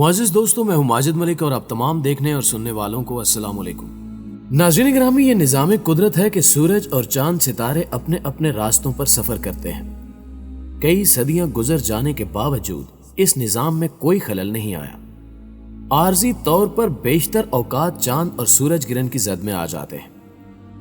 معزز دوستوں، میں ہوں ماجد ملک اور آپ تمام دیکھنے اور سننے والوں کو السلام علیکم۔ ناظرین گرامی، یہ نظام قدرت ہے کہ سورج اور چاند ستارے اپنے اپنے راستوں پر سفر کرتے ہیں۔ کئی صدیاں گزر جانے کے باوجود اس نظام میں کوئی خلل نہیں آیا۔ عارضی طور پر بیشتر اوقات چاند اور سورج گرہن کی زد میں آ جاتے ہیں،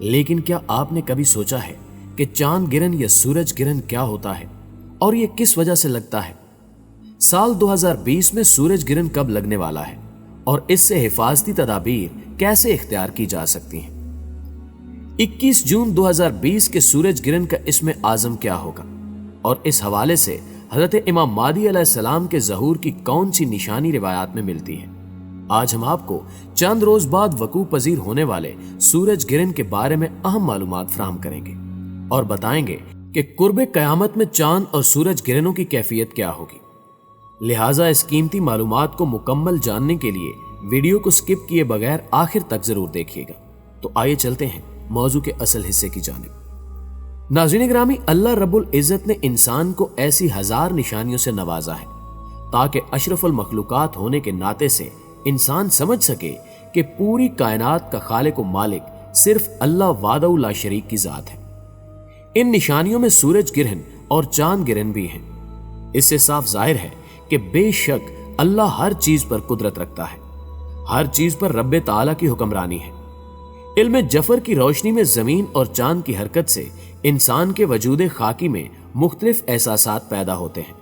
لیکن کیا آپ نے کبھی سوچا ہے کہ چاند گرہن یا سورج گرہن کیا ہوتا ہے اور یہ کس وجہ سے لگتا ہے؟ سال 2020 میں سورج گرہن کب لگنے والا ہے اور اس سے حفاظتی تدابیر کیسے اختیار کی جا سکتی ہیں؟ 21 جون 2020 کے سورج گرہن کا اسم اعظم کیا ہوگا اور اس حوالے سے حضرت امام مہدی علیہ السلام کے ظہور کی کون سی نشانی روایات میں ملتی ہے؟ آج ہم آپ کو چند روز بعد وقوع پذیر ہونے والے سورج گرہن کے بارے میں اہم معلومات فراہم کریں گے اور بتائیں گے کہ قرب قیامت میں چاند اور سورج گرہنوں کی کیفیت کیا ہوگی۔ لہٰذا اس قیمتی معلومات کو مکمل جاننے کے لیے ویڈیو کو سکپ کیے بغیر آخر تک ضرور دیکھیے گا۔ تو آئیے چلتے ہیں موضوع کے اصل حصے کی جانب۔ ناظرین گرامی، اللہ رب العزت نے انسان کو ایسی ہزار نشانیوں سے نوازا ہے تاکہ اشرف المخلوقات ہونے کے ناطے سے انسان سمجھ سکے کہ پوری کائنات کا خالق و مالک صرف اللہ وحدہ لا شریک کی ذات ہے۔ ان نشانیوں میں سورج گرہن اور چاند گرہن بھی ہیں۔ اس سے صاف ظاہر ہے کہ بے شک اللہ ہر چیز پر قدرت رکھتا ہے، ہر چیز پر رب تعالیٰ کی حکمرانی ہے۔ علم جفر کی روشنی میں زمین اور چاند کی حرکت سے انسان کے وجود خاکی میں مختلف احساسات پیدا ہوتے ہیں،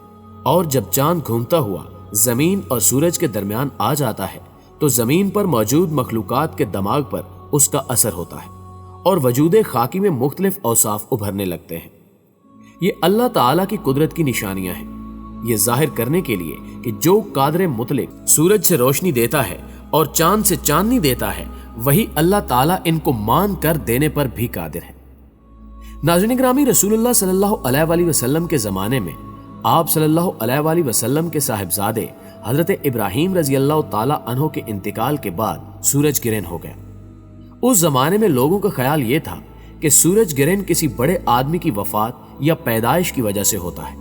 اور جب چاند گھومتا ہوا زمین اور سورج کے درمیان آ جاتا ہے تو زمین پر موجود مخلوقات کے دماغ پر اس کا اثر ہوتا ہے اور وجود خاکی میں مختلف اوصاف ابھرنے لگتے ہیں۔ یہ اللہ تعالیٰ کی قدرت کی نشانیاں ہیں، یہ ظاہر کرنے کے لیے کہ جو قادر مطلق سورج سے روشنی دیتا ہے اور چاند سے چاندنی دیتا ہے، وہی اللہ تعالیٰ ان کو مان کر دینے پر بھی قادر ہے۔ ناظرین گرامی، رسول اللہ صلی اللہ علیہ وآلہ وسلم کے زمانے میں آپ صلی اللہ علیہ وآلہ وسلم کے صاحبزادے حضرت ابراہیم رضی اللہ تعالیٰ عنہ کے انتقال کے بعد سورج گرہن ہو گیا۔ اس زمانے میں لوگوں کا خیال یہ تھا کہ سورج گرہن کسی بڑے آدمی کی وفات یا پیدائش کی وجہ سے ہوتا ہے،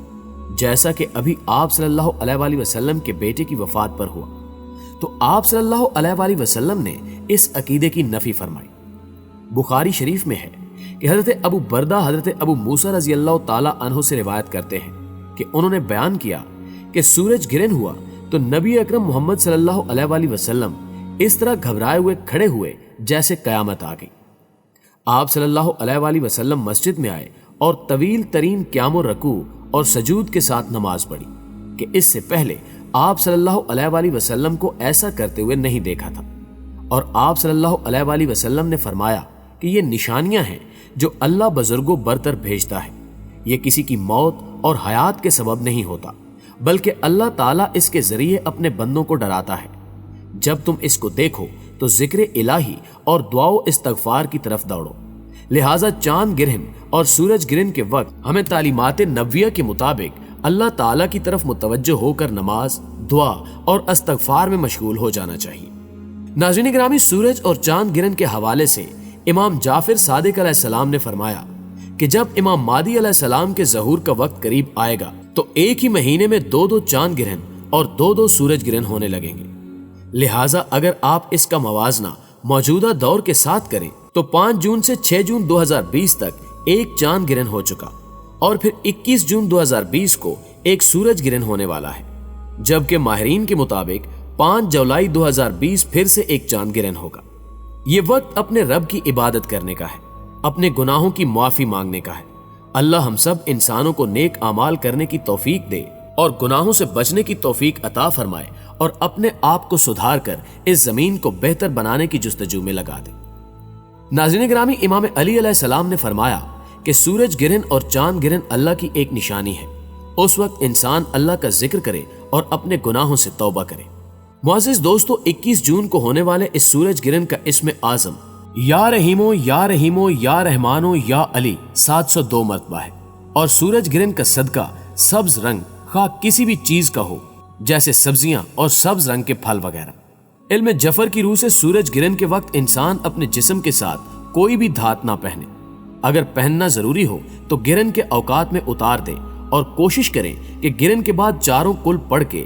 جیسا کہ ابھی آپ صلی اللہ علیہ وآلہ وسلم کے بیٹے کی وفات پر ہوا۔ تو آپ صلی اللہ علیہ وآلہ وسلم نے اس عقیدے کی نفی فرمائی۔ بخاری شریف میں ہے کہ حضرت ابو بردہ حضرت ابو موسیٰ رضی اللہ تعالیٰ عنہ سے روایت کرتے ہیں کہ انہوں نے بیان کیا کہ سورج گرہن ہوا تو نبی اکرم محمد صلی اللہ علیہ وآلہ وسلم اس طرح گھبرائے ہوئے کھڑے ہوئے جیسے قیامت آ گئی۔ آپ صلی اللہ علیہ وآلہ وسلم مسجد میں آئے اور طویل ترین قیام و رکوع اور سجود کے ساتھ نماز پڑھی کہ اس سے پہلے آپ صلی اللہ علیہ وآلہ وسلم کو ایسا کرتے ہوئے نہیں دیکھا تھا، اور آپ صلی اللہ علیہ وآلہ وسلم نے فرمایا کہ یہ نشانیاں ہیں جو اللہ بزرگوں برتر بھیجتا ہے۔ یہ کسی کی موت اور حیات کے سبب نہیں ہوتا، بلکہ اللہ تعالیٰ اس کے ذریعے اپنے بندوں کو ڈراتا ہے۔ جب تم اس کو دیکھو تو ذکر الہی اور دعا و استغفار کی طرف دوڑو۔ لہٰذا چاند گرہن اور سورج گرہن کے وقت ہمیں تعلیمات نبویہ کے مطابق اللہ تعالیٰ کی طرف متوجہ ہو کر نماز، دعا اور استغفار میں مشغول ہو جانا چاہیے۔ ناظرین گرامی، سورج اور چاند گرہن کے حوالے سے امام جعفر صادق علیہ السلام نے فرمایا کہ جب امام مہدی علیہ السلام کے ظہور کا وقت قریب آئے گا تو ایک ہی مہینے میں دو چاند گرہن اور دو سورج گرہن ہونے لگیں گے۔ لہٰذا اگر آپ اس کا موازنہ موجودہ دور کے ساتھ کریں تو 5 جون سے 6 جون 2020 تک ایک چاند گرہن ہو چکا، اور پھر 21 جون 2020 کو ایک سورج گرہن ہونے والا ہے، جبکہ ماہرین کے مطابق 5 جولائی 2020 پھر سے ایک چاند گرہن ہوگا۔ یہ وقت اپنے رب کی عبادت کرنے کا ہے، اپنے گناہوں کی معافی مانگنے کا ہے۔ اللہ ہم سب انسانوں کو نیک اعمال کرنے کی توفیق دے اور گناہوں سے بچنے کی توفیق عطا فرمائے، اور اپنے آپ کو سدھار کر اس زمین کو بہتر بنانے کی جستجو میں لگا دے۔ ناظرین گرامی، امام علی علیہ السلام نے فرمایا کہ سورج گرہن اور چاند گرہن اللہ کی ایک نشانی ہے۔ اس وقت انسان اللہ کا ذکر کرے اور اپنے گناہوں سے توبہ کرے۔ معزز دوستو، 21 جون کو ہونے والے اس سورج گرہن کا اسم اعظم یا رحیمو یا رحیمو یا رحمانو یا علی 702 مرتبہ ہے، اور سورج گرہن کا صدقہ سبز رنگ خواہ کسی بھی چیز کا ہو، جیسے سبزیاں اور سبز رنگ کے پھل وغیرہ۔ علم جفر کی روح سے سورج گرہن کے وقت انسان اپنے جسم کے ساتھ کوئی بھی دھات نہ پہنے، اگر پہننا ضروری ہو تو گرہن کے اوقات میں اتار دے، اور کوشش کریں کہ گرہن کے بعد چاروں کل پڑھ کے